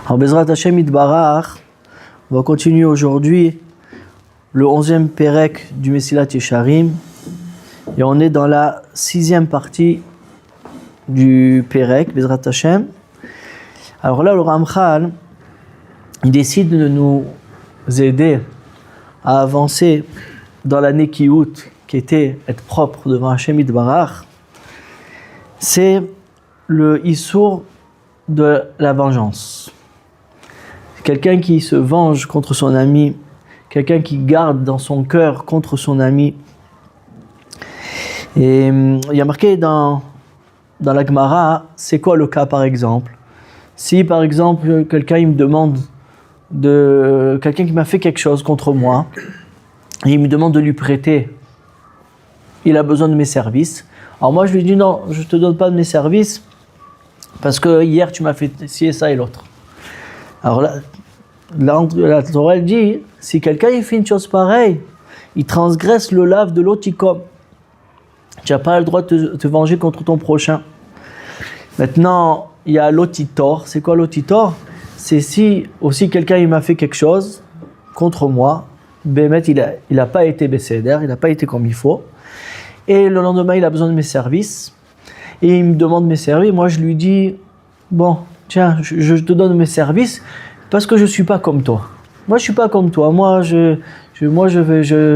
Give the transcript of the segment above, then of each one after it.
Alors, Bezrat Hashem Yitbarach, on va continuer aujourd'hui le 11e Pérec du Mesilat Yesharim et on est dans la 6e partie du Pérec, Bezrat Hashem. Alors là, le Ramchal, il décide de nous aider à avancer dans la Nekiyut, qui était être propre devant Hashem Yitbarach. C'est le Issour de la vengeance. Quelqu'un qui se venge contre son ami, quelqu'un qui garde dans son cœur contre son ami. Et il y a marqué dans la Gemara, c'est quoi le cas par exemple? Si par exemple quelqu'un il me demande quelqu'un qui m'a fait quelque chose contre moi, et il me demande de lui prêter, il a besoin de mes services. Alors moi je lui dis non, je te donne pas de mes services parce que hier tu m'as fait ci et ça et l'autre. Alors là, la Torah elle dit, si quelqu'un il fait une chose pareille, il transgresse le lave de l'otikom. Tu n'as pas le droit de te venger contre ton prochain. Maintenant, il y a l'otitor. C'est quoi l'otitor? C'est si aussi quelqu'un il m'a fait quelque chose contre moi, Bémet il a pas été bécéder, il n'a pas été comme il faut, et le lendemain il a besoin de mes services, et il me demande mes services, moi je lui dis, bon, tiens, je te donne mes services, parce que je ne suis pas comme toi. Moi je ne suis pas comme toi, moi je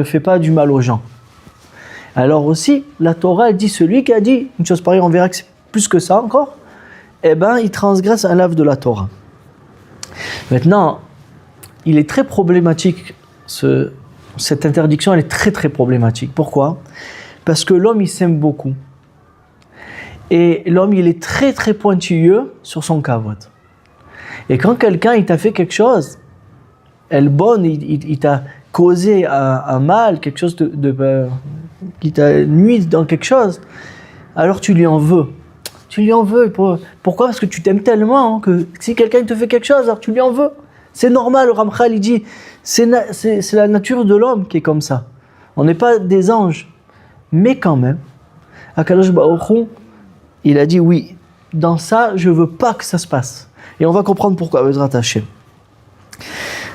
fais pas du mal aux gens. Alors aussi, la Torah dit, celui qui a dit une chose pareille, on verra que c'est plus que ça encore, eh ben il transgresse un lave de la Torah. Maintenant, il est très problématique, cette interdiction, elle est très très problématique. Pourquoi? Parce que l'homme, il s'aime beaucoup. Et l'homme, il est très très pointilleux sur son kavod. Et quand quelqu'un, il t'a fait quelque chose, elle bonne, il t'a causé un mal, quelque chose qui t'a nuit dans quelque chose, alors tu lui en veux. Tu lui en veux. Pourquoi? Parce que tu t'aimes tellement que si quelqu'un te fait quelque chose, alors tu lui en veux. C'est normal, le Ramchal, il dit, c'est la nature de l'homme qui est comme ça. On n'est pas des anges. Mais quand même, Akadosh Baruch Hu, il a dit oui, dans ça, je ne veux pas que ça se passe. Et on va comprendre pourquoi, Bezrat Hashem.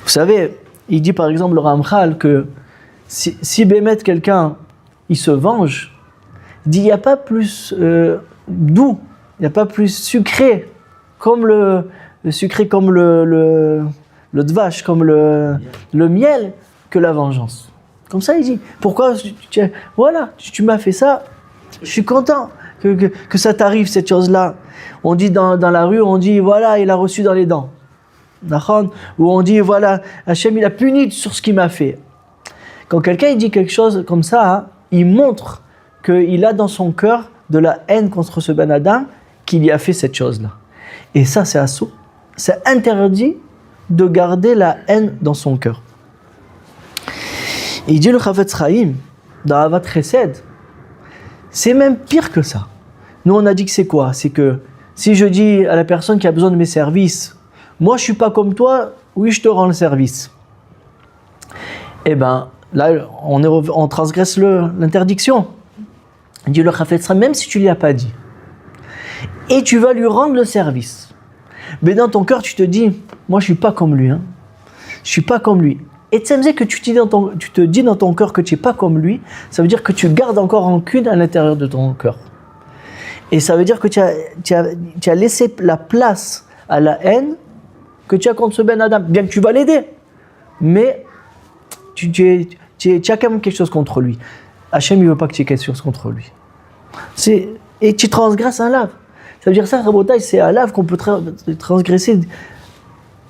Vous savez, il dit par exemple, le Ramchal, que si Bémet, quelqu'un, il se venge, il dit, il n'y a pas plus doux, il n'y a pas plus sucré, comme le sucré, comme le dvash, comme le miel, que la vengeance. Comme ça, il dit, pourquoi tu m'as fait ça, je suis content que ça t'arrive, cette chose-là. On dit dans la rue, on dit, voilà, il a reçu dans les dents. Ou on dit, voilà, Hachem, il a puni sur ce qu'il m'a fait. Quand quelqu'un il dit quelque chose comme ça, il montre qu'il a dans son cœur de la haine contre ce Ben Adam qui lui a fait cette chose-là. Et ça, c'est assourd. C'est interdit de garder la haine dans son cœur. Et il dit le Chavetz Chaim, dans Ahavat Chesed, c'est même pire que ça. Nous, on a dit que c'est quoi? C'est que si je dis à la personne qui a besoin de mes services, moi, je ne suis pas comme toi, oui, je te rends le service. Eh bien, là, on transgresse l'interdiction. Il dit le Chavetz Chaim, même si tu ne lui as pas dit, et tu vas lui rendre le service, mais dans ton cœur, tu te dis, moi, je ne suis pas comme lui. Je ne suis pas comme lui. Et tu sais que tu te dis dans ton cœur que tu n'es pas comme lui, ça veut dire que tu gardes encore rancune à l'intérieur de ton cœur. Et ça veut dire que tu as laissé la place à la haine que tu as contre ce Ben Adam. Bien que tu vas l'aider, mais tu as quand même quelque chose contre lui. Hachem, il ne veut pas que tu aies quelque chose contre lui. Et tu transgresses un lave. Ça veut dire ça, Rabotai, c'est un lave qu'on peut transgresser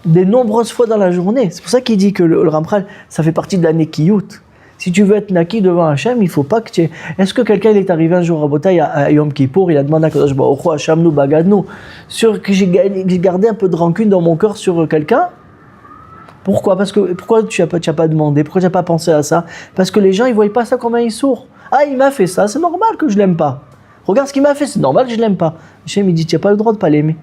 des nombreuses fois dans la journée. C'est pour ça qu'il dit que le Ramchal, ça fait partie de la Nekiyut. Si tu veux être Naki devant Hachem, il ne faut pas que tu aies... Est-ce que quelqu'un est arrivé un jour à Rabotai à Yom Kippour, il a demandé à Kadosh Baruch Hu, Hachem bagadnu, sur que j'ai gardé un peu de rancune dans mon cœur sur quelqu'un? Pourquoi? Pourquoi tu n'as pas demandé? Pourquoi tu n'as pas pensé à ça? Parce que les gens, ils ne voient pas ça comme un issour. Ah, il m'a fait ça, c'est normal que je ne l'aime pas. Regarde ce qu'il m'a fait, c'est normal que je ne l'aime pas. Hachem, il dit, tu n'as pas le droit de ne pas l'aimer.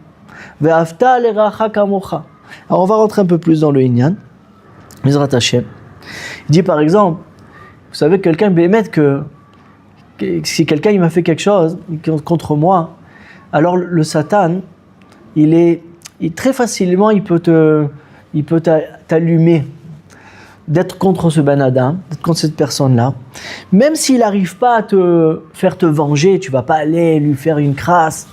Ve'afta l'eracha kamocha. Alors, on va rentrer un peu plus dans le Inyan. Bezrat Hashem. Il dit, par exemple, vous savez, quelqu'un bémet que si quelqu'un il m'a fait quelque chose contre moi, alors le Satan, il est très facilement, il peut t'allumer d'être contre ce Ben Adam, d'être contre cette personne-là. Même s'il n'arrive pas à te faire te venger, tu ne vas pas aller lui faire une crasse,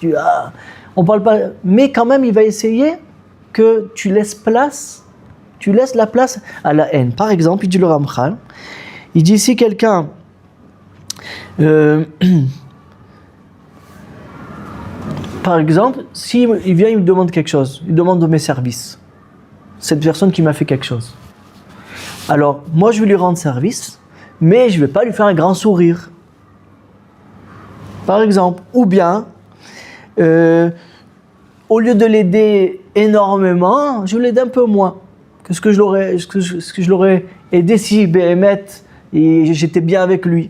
on parle pas, mais quand même, il va essayer que tu laisses la place à la haine. Par exemple, il dit le Ramchal, il dit si quelqu'un par exemple, s'il vient, il me demande quelque chose, il demande de mes services, cette personne qui m'a fait quelque chose. Alors, moi, je vais lui rendre service, mais je ne vais pas lui faire un grand sourire. Par exemple, ou bien, au lieu de l'aider énormément, je l'aide un peu moins que ce que je l'aurais aidé si Béhémet et j'étais bien avec lui.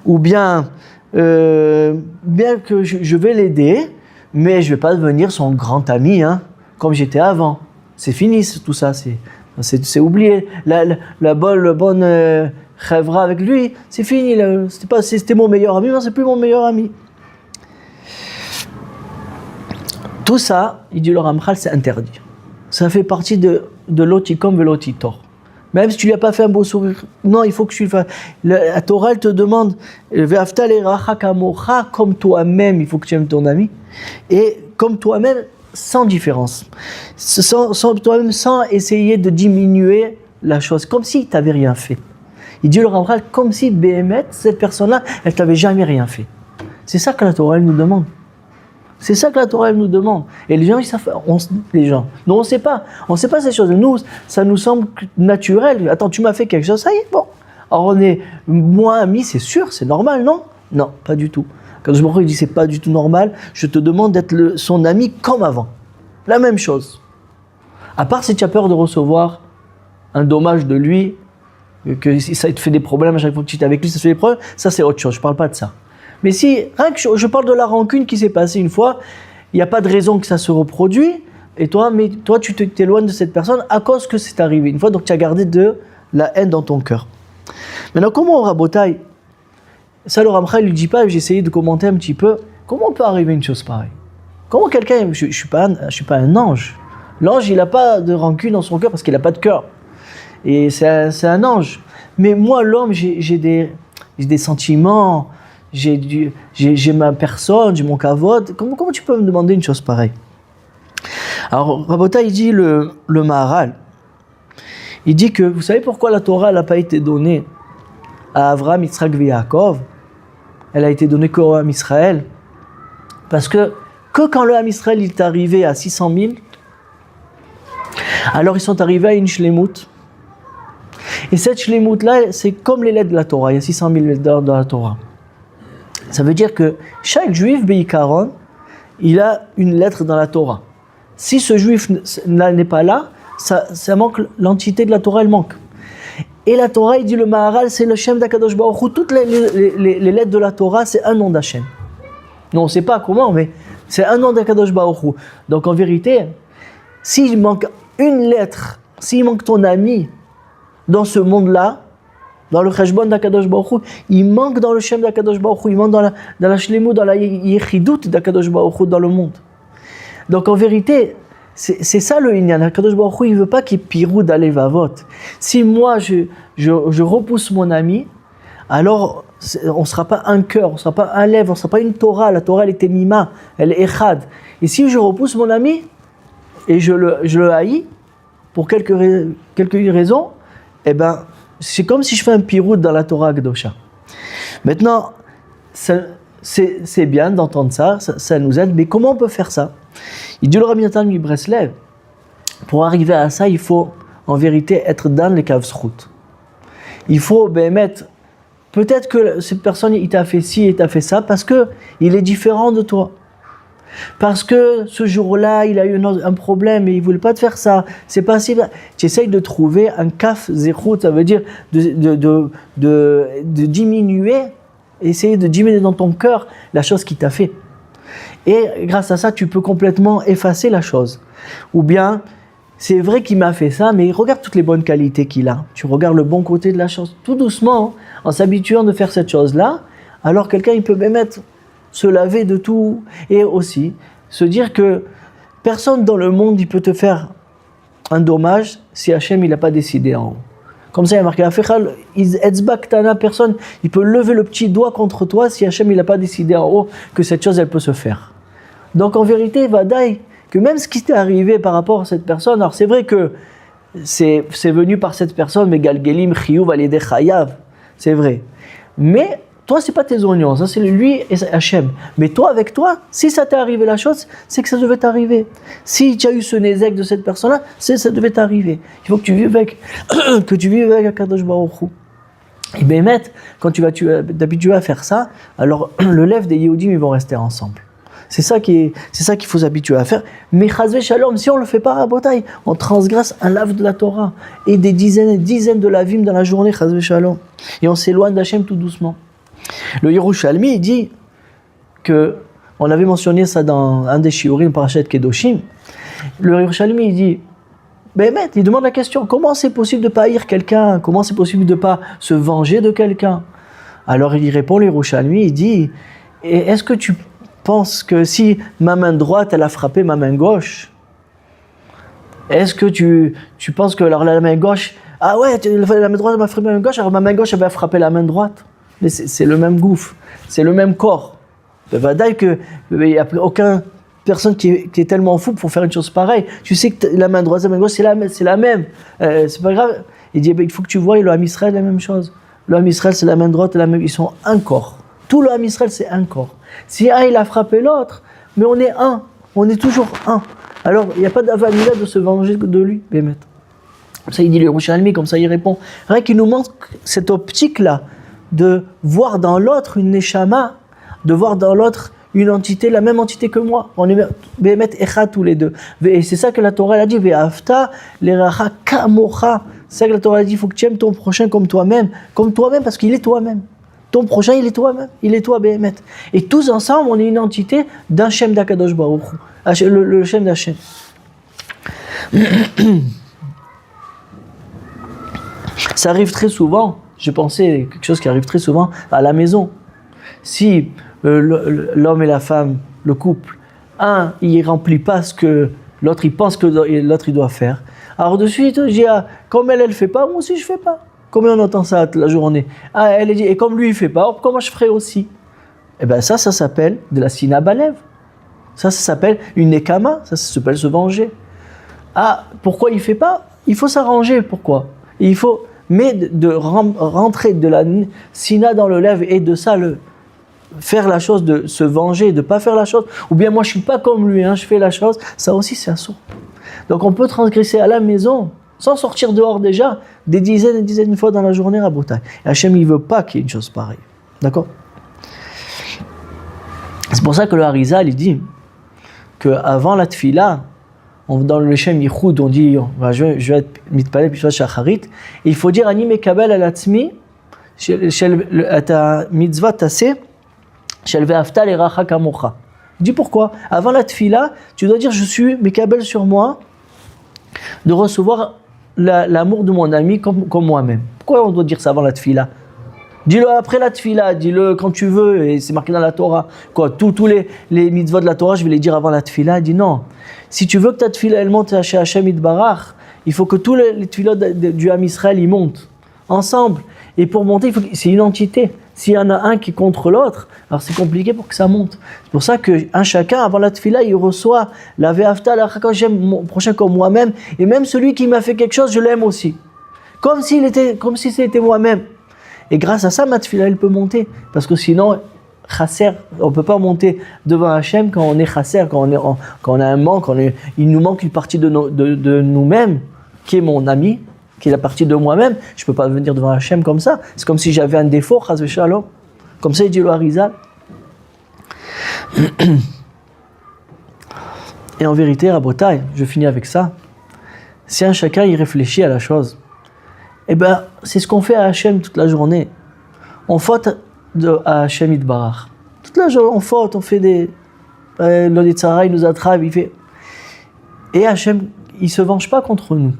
Ou bien, bien que je vais l'aider, mais je ne vais pas devenir son grand ami, comme j'étais avant. C'est fini tout ça, c'est oublié. La bonne chèvre avec lui, c'est fini. C'était mon meilleur ami, mais c'est plus mon meilleur ami. Tout ça, il dit le Ramchal, c'est interdit. Ça fait partie de l'otikom et l'otitor. Même si tu lui as pas fait un beau sourire, non, il faut que tu le fasses. La Torah, elle te demande, ve'afta l'iracha kamocha, comme toi-même, il faut que tu aimes ton ami, et comme toi-même, sans différence, toi-même, sans essayer de diminuer la chose, comme si tu n'avais rien fait. Il dit le Ramchal, comme si Béhémet, cette personne-là, elle t'avait jamais rien fait. C'est ça que la Torah, elle nous demande. C'est ça que la Torah elle nous demande. Et les gens, ils savent, nous on sait pas ces choses. Nous, ça nous semble naturel. Attends, tu m'as fait quelque chose, ça y est, bon. Alors on est moins amis, c'est sûr, c'est normal, non? Non, pas du tout. Quand je me dis c'est pas du tout normal, je te demande d'être son ami comme avant. La même chose. À part si tu as peur de recevoir un dommage de lui, que ça te fait des problèmes à chaque fois que tu es avec lui, ça te fait des problèmes, ça c'est autre chose, je parle pas de ça. Mais si, rien que je parle de la rancune qui s'est passée une fois, il n'y a pas de raison que ça se reproduise, et toi tu t'éloignes de cette personne à cause que c'est arrivé une fois, donc tu as gardé de la haine dans ton cœur. Maintenant, comment on rabotaille? Ça, le Ramchal ne lui dit pas, j'ai essayé de commenter un petit peu, comment peut arriver une chose pareille? Comment quelqu'un, je ne suis pas un ange. L'ange, il n'a pas de rancune dans son cœur parce qu'il n'a pas de cœur. Et c'est un ange. Mais moi, l'homme, j'ai des sentiments, j'ai ma personne, j'ai mon kavod. Comment tu peux me demander une chose pareille? Alors, Rabota, il dit le Maharal. Il dit que, vous savez pourquoi la Torah n'a pas été donnée à Avraham, Yitzhak et Yaakov? Elle a été donnée qu'au Ham Israël. Parce que quand le Ham Israël est arrivé à 600 000, alors ils sont arrivés à une shlemut. Et cette shlemut-là, c'est comme les lettres de la Torah. Il y a 600 000 lettres dans la Torah. Ça veut dire que chaque juif, Beikaron, il a une lettre dans la Torah. Si ce juif n'est pas là, ça manque, l'entité de la Torah, elle manque. Et la Torah, il dit le Maharal, c'est le Shem d'Akadosh Baruch Hu. Toutes les lettres de la Torah, c'est un nom d'Hachem. Non, on ne sait pas comment, mais c'est un nom d'Akadosh Baruch Hu. Donc en vérité, s'il manque une lettre, s'il manque ton ami dans ce monde-là, dans le Cheshbon d'Akadosh Baruch Hu, il manque dans le Shem d'Akadosh Baruch Hu, il manque dans la Shlemut, dans la Yechidut d'Akadosh Baruch Hu dans le monde. Donc en vérité, c'est ça le Inyan. Akadosh Baruch Hu, il ne veut pas qu'il y ait pirou d'Alevavot. Si moi je repousse mon ami, alors on ne sera pas un cœur, on ne sera pas un lèvre, on ne sera pas une Torah. La Torah elle est Mima, elle est Echad. Et si je repousse mon ami et je le haïs pour quelques raisons, eh ben c'est comme si je fais un piroute dans la Torah Akdosha. Maintenant, c'est bien d'entendre ça nous aide, mais comment on peut faire ça? Il dit le Rabbi Natan mi Breslev, pour arriver à ça, il faut en vérité être dans les kavzchut. Il faut mettre, peut-être que cette personne, il t'a fait ci et t'a fait ça, parce qu'il est différent de toi. Parce que ce jour-là, il a eu un problème et il ne voulait pas te faire ça. C'est pas si. Tu essayes de trouver un kaf zechut, ça veut dire de diminuer, essayer de diminuer dans ton cœur la chose qu'il t'a fait. Et grâce à ça, tu peux complètement effacer la chose. Ou bien, c'est vrai qu'il m'a fait ça, mais regarde toutes les bonnes qualités qu'il a. Tu regardes le bon côté de la chose. Tout doucement, en s'habituant de faire cette chose-là, alors quelqu'un, il peut même se laver de tout. Et aussi, se dire que Personne dans le monde, il peut te faire un dommage si Hachem, il n'a pas décidé en haut. Comme ça, il y a marqué, personne, il peut lever le petit doigt contre toi si Hachem, il n'a pas décidé en haut que cette chose, elle peut se faire. Donc en vérité, Vadaï, que même ce qui t'est arrivé par rapport à cette personne, alors c'est vrai que c'est venu par cette personne, mais Galgelim, Chiyuv, Alideh Chayav, c'est vrai. Mais toi, c'est pas tes oignons, ça c'est lui et Hachem. Mais toi, avec toi, si ça t'est arrivé la chose, c'est que ça devait t'arriver. Si tu as eu ce nézek de cette personne-là, c'est que ça devait t'arriver. Il faut que tu vives avec, Akadosh Baruch Hu. Et Bémet, quand tu vas t'habituer à faire ça, alors le lève des Yehudim, ils vont rester ensemble. C'est ça qu'il faut s'habituer à faire. Mais Chazvé Shalom, si on ne le fait pas à Botaï, on transgresse un lave de la Torah et des dizaines et dizaines de lavim dans la journée, Chazvé Shalom. Et on s'éloigne d'Hachem tout doucement. Le Yerushalmi, il dit que, on avait mentionné ça dans un des shiurim, Parashat Kedoshim. Le Yerushalmi, il dit, il demande la question, comment c'est possible de ne pas haïr quelqu'un? Comment c'est possible de ne pas se venger de quelqu'un? Alors il répond, le Yerushalmi, il dit, est-ce que tu penses que si ma main droite, elle a frappé ma main gauche, est-ce que tu penses que alors, la main gauche, ah ouais, la main droite m'a frappé la main gauche, alors ma main gauche, elle va frapper la main droite? Mais c'est le même gouffre, c'est le même corps. Il n'y a aucune personne qui est tellement fou pour faire une chose pareille. Tu sais que la main droite et la main gauche, c'est la même. C'est pas grave. Il dit, il faut que tu vois, le Ham Israël, la même chose. Le Ham Israël, c'est la main droite et la main, ils sont un corps. Tout le Ham Israël, c'est un corps. Si un, il a frappé l'autre, mais on est un. On est toujours un. Alors, il n'y a pas d'avamila de se venger de lui. Comme ça, il dit le Yerushalmi, comme ça, il répond. Rien qu'il nous montre cette optique-là, de voir dans l'autre une neshama, de voir dans l'autre une entité, la même entité que moi. On est Bémet Echad tous les deux. Et c'est ça que la Torah a dit, Ve'afta l'eracha kamocha. C'est ça que la Torah a dit, il faut que tu aimes ton prochain comme toi-même parce qu'il est toi-même. Ton prochain, il est toi-même, il est toi Bémet. Et tous ensemble, on est une entité d'un Shem d'Akadosh Baruch Hu, le Shem d'Hachem. Ça arrive très souvent. Je pensais quelque chose qui arrive très souvent à la maison. Si l'homme et la femme, le couple, un, il ne remplit pas ce que l'autre, il pense que l'autre, il doit faire. Alors de suite, je dis, comme elle ne fait pas, moi aussi je ne fais pas. Combien on entend ça toute la journée? Elle dit, et comme lui, il ne fait pas, comment je ferai aussi? Eh bien ça s'appelle de la sina balev. Ça s'appelle une nekama, ça s'appelle se venger. Pourquoi il ne fait pas? Il faut s'arranger, pourquoi? Il faut... Mais de rentrer de la sina dans le lèvre et de ça, faire la chose, de se venger, de ne pas faire la chose, ou bien moi je ne suis pas comme lui, je fais la chose, ça aussi c'est un sourd. Donc on peut transgresser à la maison, sans sortir dehors déjà, des dizaines et dizaines de fois dans la journée à Botaï. Et Hachem, il ne veut pas qu'il y ait une chose pareille. D'accord? C'est pour ça que le Harizal, il dit qu'avant la tfila, dans le Shem Yichud, on dit, je vais être mitpalel puis shacharit, il faut dire ani mekabel al atzmi ta mitzvah taseh shel ve'afta l'eracha kamocha. Il dit pourquoi? Avant la tfila, tu dois dire je suis mekabel sur moi de recevoir l'amour de mon ami comme moi-même. Pourquoi on doit dire ça avant la tfila? Dis-le après la tfila, dis-le quand tu veux, et c'est marqué dans la Torah. Tous les mitzvot de la Torah, je vais les dire avant la tfila. Il dit non. Si tu veux que ta tfila elle monte chez Hachem Yitbarach, il faut que tous les tfilot du Ham Israël ils montent ensemble. Et pour monter, c'est une entité. S'il y en a un qui est contre l'autre, alors c'est compliqué pour que ça monte. C'est pour ça qu'un chacun, avant la tfila, il reçoit la ve'afta l'eracha, j'aime mon prochain comme moi-même, et même celui qui m'a fait quelque chose, je l'aime aussi. Comme si c'était moi-même. Et grâce à ça, ma tfila, elle peut monter. Parce que sinon, chasser, on ne peut pas monter devant Hachem quand on est chasser, quand on a un manque, il nous manque une partie de nous-mêmes, qui est mon ami, qui est la partie de moi-même. Je ne peux pas venir devant Hachem comme ça. C'est comme si j'avais un défaut, chas v'shalom. Comme ça, il dit le Harizal. Et en vérité, Rabotai, je finis avec ça. Si un chacun y réfléchit à la chose, eh ben, c'est ce qu'on fait à Hachem toute la journée. On faute à Hachem Yitbarach. Toute la journée, on faute, on fait des... L'Oditzara, il nous attrape, il fait... Et Hachem, il ne se venge pas contre nous.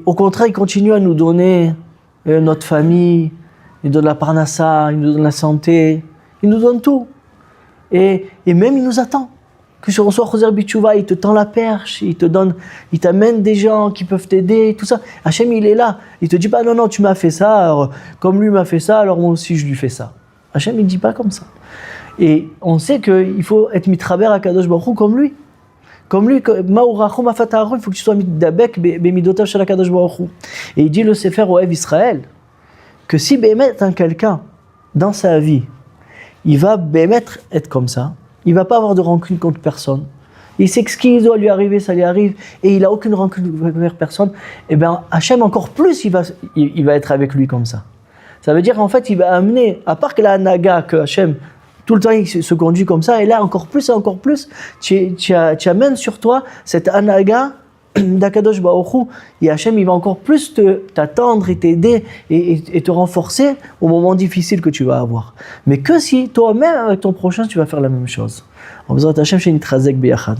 Au contraire, il continue à nous donner notre famille, il nous donne la parnassa, il nous donne la santé, il nous donne tout. Et même, il nous attend. que tu reçois Choser Bitchouva, il te tend la perche, il t'amène des gens qui peuvent t'aider, tout ça. Hachem, il est là. Il te dit pas, non, tu m'as fait ça, alors, comme lui m'a fait ça, alors moi aussi je lui fais ça. Hachem, il dit pas comme ça. Et on sait qu'il faut être mitraber à Kadosh Baruch Hu comme lui. Comme lui, Ma'urachum Afataron, il faut que tu sois midabek bemidotav shel Kadosh Baruch Hu. Et il dit le Sefer Ohev Israël, que si Bémet, quelqu'un, dans sa vie, il va Bémet être comme ça, il ne va pas avoir de rancune contre personne, il sait que ce qui doit lui arriver, ça lui arrive, et il n'a aucune rancune vers personne, et bien Hachem encore plus, il va être avec lui comme ça. Ça veut dire en fait, il va amener, à part que la Naga, que Hachem, tout le temps il se conduit comme ça, et là encore plus, tu amènes sur toi cette Anaga d'Akadosh Baruch Hu, et Hachem il va encore plus t'attendre et t'aider et te renforcer au moment difficile que tu vas avoir. Mais que si toi-même avec ton prochain tu vas faire la même chose. En besoin de Hachem, chez Nitrazek Beyachad,